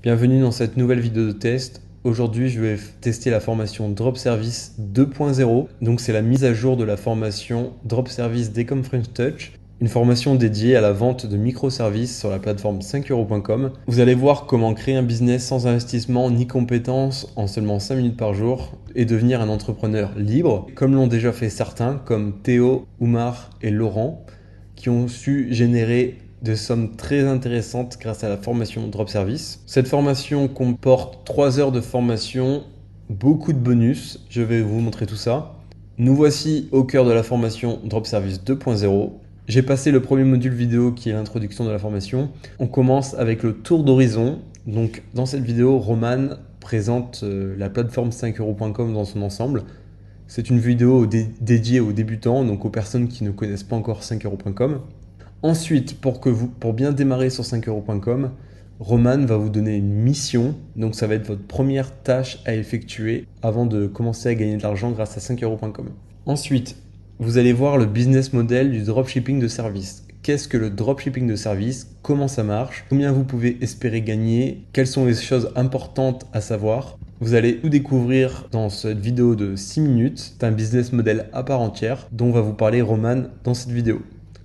Bienvenue dans cette nouvelle vidéo de test. Aujourd'hui, je vais tester la formation Drop Service 2.0. Donc, c'est la mise à jour de la formation Drop Service d'Ecom French Touch, une formation dédiée à la vente de microservices sur la plateforme 5euros.com. Vous allez voir comment créer un business sans investissement ni compétences en seulement 5 minutes par jour et devenir un entrepreneur libre, comme l'ont déjà fait certains comme Théo, Oumar et Laurent, qui ont su générer de sommes très intéressantes grâce à la formation Drop Service. Cette formation comporte 3 heures de formation, beaucoup de bonus, je vais vous montrer tout ça. Nous voici au cœur de la formation Drop Service 2.0. J'ai passé le premier module vidéo qui est l'introduction de la formation. On commence avec le tour d'horizon. Donc dans cette vidéo, Roman présente la plateforme 5euros.com dans son ensemble. C'est une vidéo dédiée aux débutants, donc aux personnes qui ne connaissent pas encore 5euros.com. Ensuite, pour bien démarrer sur 5euros.com, Roman va vous donner une mission. Donc ça va être votre première tâche à effectuer avant de commencer à gagner de l'argent grâce à 5euros.com. Ensuite, vous allez voir le business model du dropshipping de service. Qu'est-ce que le dropshipping de service? Comment ça marche? Combien vous pouvez espérer gagner? Quelles sont les choses importantes à savoir? Vous allez tout découvrir dans cette vidéo de 6 minutes. C'est un business model à part entière dont va vous parler Roman dans cette vidéo.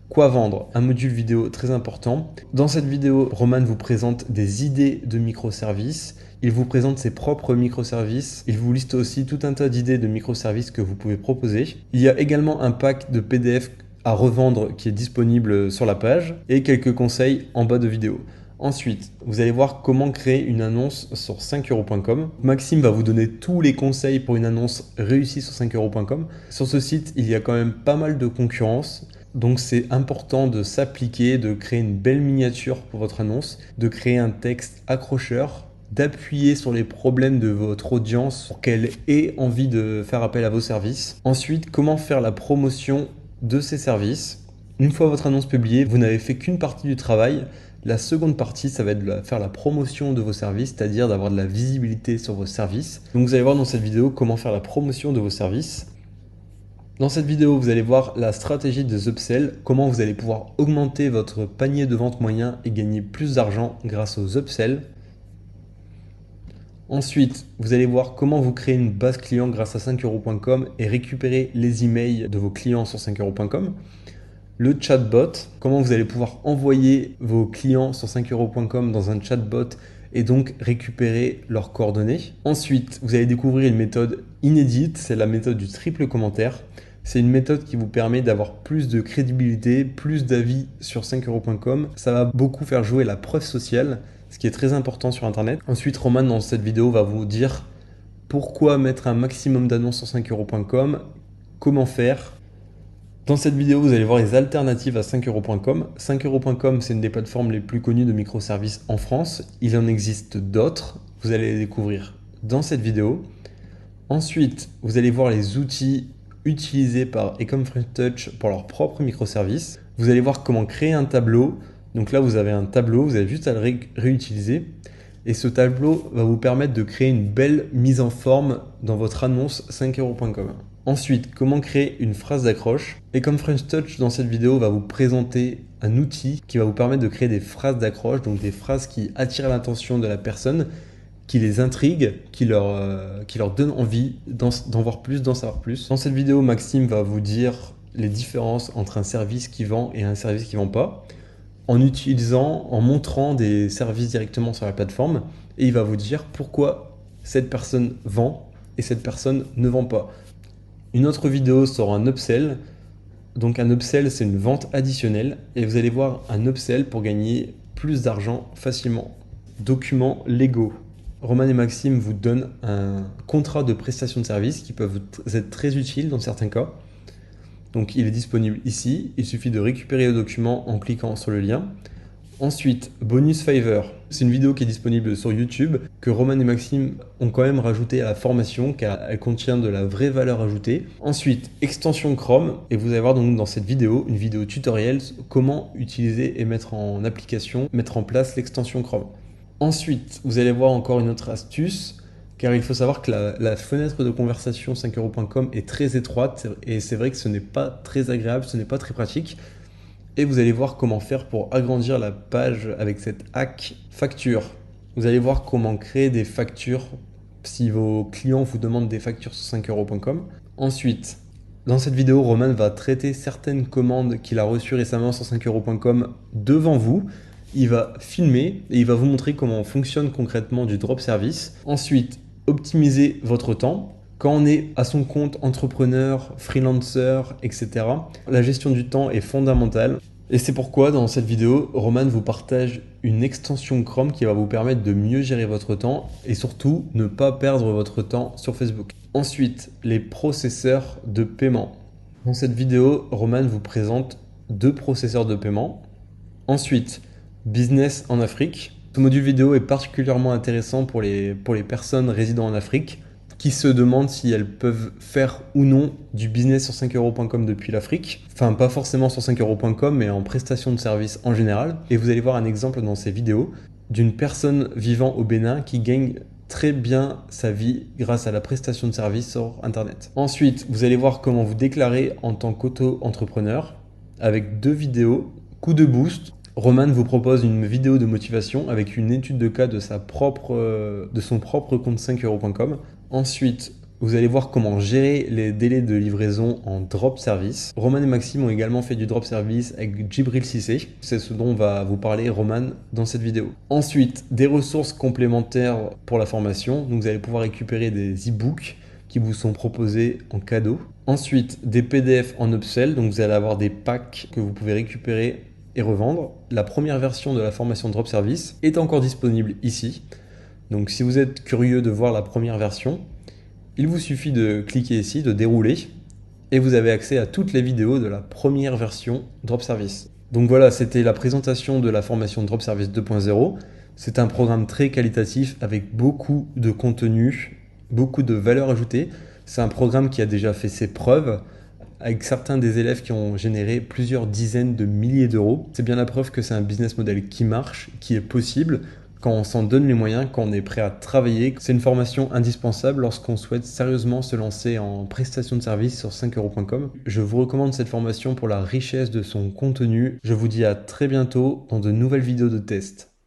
Quoi vendre? Un module vidéo très important. Dans cette vidéo, Roman vous présente des idées de microservices. Il vous présente ses propres microservices. Il vous liste aussi tout un tas d'idées de microservices que vous pouvez proposer. Il y a également un pack de PDF à revendre qui est disponible sur la page et quelques conseils en bas de vidéo. Ensuite, vous allez voir comment créer une annonce sur 5euros.com. Maxime va vous donner tous les conseils pour une annonce réussie sur 5euros.com. Sur ce site, il y a quand même pas mal de concurrence. Donc c'est important de s'appliquer, de créer une belle miniature pour votre annonce, de créer un texte accrocheur, d'appuyer sur les problèmes de votre audience pour qu'elle ait envie de faire appel à vos services. Ensuite, comment faire la promotion de ces services. Une fois votre annonce publiée, vous n'avez fait qu'une partie du travail. La seconde partie, ça va être de faire la promotion de vos services, c'est-à-dire d'avoir de la visibilité sur vos services. Donc vous allez voir dans cette vidéo comment faire la promotion de vos services. Dans cette vidéo, vous allez voir la stratégie des upsells, comment vous allez pouvoir augmenter votre panier de vente moyen et gagner plus d'argent grâce aux upsells. Ensuite, vous allez voir comment vous créer une base client grâce à 5euros.com et récupérer les emails de vos clients sur 5euros.com. Le chatbot, comment vous allez pouvoir envoyer vos clients sur 5euros.com dans un chatbot et donc récupérer leurs coordonnées. Ensuite, vous allez découvrir une méthode inédite, c'est la méthode du triple commentaire. C'est une méthode qui vous permet d'avoir plus de crédibilité, plus d'avis sur 5euros.com. Ça va beaucoup faire jouer la preuve sociale, ce qui est très important sur Internet. Ensuite, Roman, dans cette vidéo, va vous dire pourquoi mettre un maximum d'annonces sur 5euros.com, comment faire. Dans cette vidéo, vous allez voir les alternatives à 5euros.com. 5euros.com, c'est une des plateformes les plus connues de microservices en France. Il en existe d'autres. Vous allez les découvrir dans cette vidéo. Ensuite, vous allez voir les outils utilisés par Ecom French Touch pour leurs propres microservices. Vous allez voir comment créer un tableau. Donc là, vous avez un tableau, vous avez juste à le réutiliser. Et ce tableau va vous permettre de créer une belle mise en forme dans votre annonce 5euros.com. Ensuite, comment créer une phrase d'accroche. Ecom French Touch, dans cette vidéo, va vous présenter un outil qui va vous permettre de créer des phrases d'accroche, donc des phrases qui attirent l'attention de la personne, qui les intriguent, qui leur donnent envie d'en voir plus, d'en savoir plus. Dans cette vidéo, Maxime va vous dire les différences entre un service qui vend et un service qui ne vend pas, en montrant des services directement sur la plateforme, et il va vous dire pourquoi cette personne vend et cette personne ne vend pas. Une autre vidéo sera un upsell. Donc un upsell, c'est une vente additionnelle et vous allez voir un upsell pour gagner plus d'argent facilement. Documents légaux. Roman et Maxime vous donnent un contrat de prestation de service qui peuvent être très utiles dans certains cas. Donc il est disponible ici, il suffit de récupérer le document en cliquant sur le lien. Ensuite, Bonus Favor, c'est une vidéo qui est disponible sur YouTube que Roman et Maxime ont quand même rajouté à la formation car elle contient de la vraie valeur ajoutée. Ensuite, extension Chrome, et vous allez voir donc dans cette vidéo, une vidéo tutoriel comment utiliser et mettre en application, mettre en place l'extension Chrome. Ensuite, vous allez voir encore une autre astuce, car il faut savoir que la fenêtre de conversation 5euros.com est très étroite et c'est vrai que ce n'est pas très agréable, ce n'est pas très pratique. Et vous allez voir comment faire pour agrandir la page avec cette hack facture. Vous allez voir comment créer des factures si vos clients vous demandent des factures sur 5euros.com. Ensuite, dans cette vidéo, Roman va traiter certaines commandes qu'il a reçues récemment sur 5euros.com devant vous. Il va filmer et il va vous montrer comment fonctionne concrètement du drop service. Ensuite, optimiser votre temps. Quand on est à son compte entrepreneur, freelancer, etc., la gestion du temps est fondamentale. Et c'est pourquoi dans cette vidéo, Roman vous partage une extension Chrome qui va vous permettre de mieux gérer votre temps et surtout ne pas perdre votre temps sur Facebook. Ensuite, les processeurs de paiement. Dans cette vidéo, Roman vous présente 2 processeurs de paiement. Ensuite, business en Afrique. Ce module vidéo est particulièrement intéressant pour les personnes résidant en Afrique qui se demandent si elles peuvent faire ou non du business sur 5euros.com depuis l'Afrique. Enfin, pas forcément sur 5euros.com, mais en prestation de services en général. Et vous allez voir un exemple dans ces vidéos d'une personne vivant au Bénin qui gagne très bien sa vie grâce à la prestation de services sur Internet. Ensuite, vous allez voir comment vous déclarer en tant qu'auto-entrepreneur avec 2 vidéos, coup de boost. Roman vous propose une vidéo de motivation avec une étude de cas de son propre compte 5euros.com. Ensuite, vous allez voir comment gérer les délais de livraison en drop service. Roman et Maxime ont également fait du drop service avec Djibril Cissé. C'est ce dont va vous parler Roman dans cette vidéo. Ensuite, des ressources complémentaires pour la formation. Donc vous allez pouvoir récupérer des e-books qui vous sont proposés en cadeau. Ensuite, des PDF en upsell. Donc vous allez avoir des packs que vous pouvez récupérer et revendre. La première version de la formation Drop Service est encore disponible ici. Donc si vous êtes curieux de voir la première version, il vous suffit de cliquer ici, de dérouler, et vous avez accès à toutes les vidéos de la première version Drop Service. Donc voilà, c'était la présentation de la formation Drop Service 2.0. C'est un programme très qualitatif avec beaucoup de contenu, beaucoup de valeur ajoutée. C'est un programme qui a déjà fait ses preuves, avec certains des élèves qui ont généré plusieurs dizaines de milliers d'euros. C'est bien la preuve que c'est un business model qui marche, qui est possible, quand on s'en donne les moyens, quand on est prêt à travailler. C'est une formation indispensable lorsqu'on souhaite sérieusement se lancer en prestation de service sur 5euros.com. Je vous recommande cette formation pour la richesse de son contenu. Je vous dis à très bientôt dans de nouvelles vidéos de test.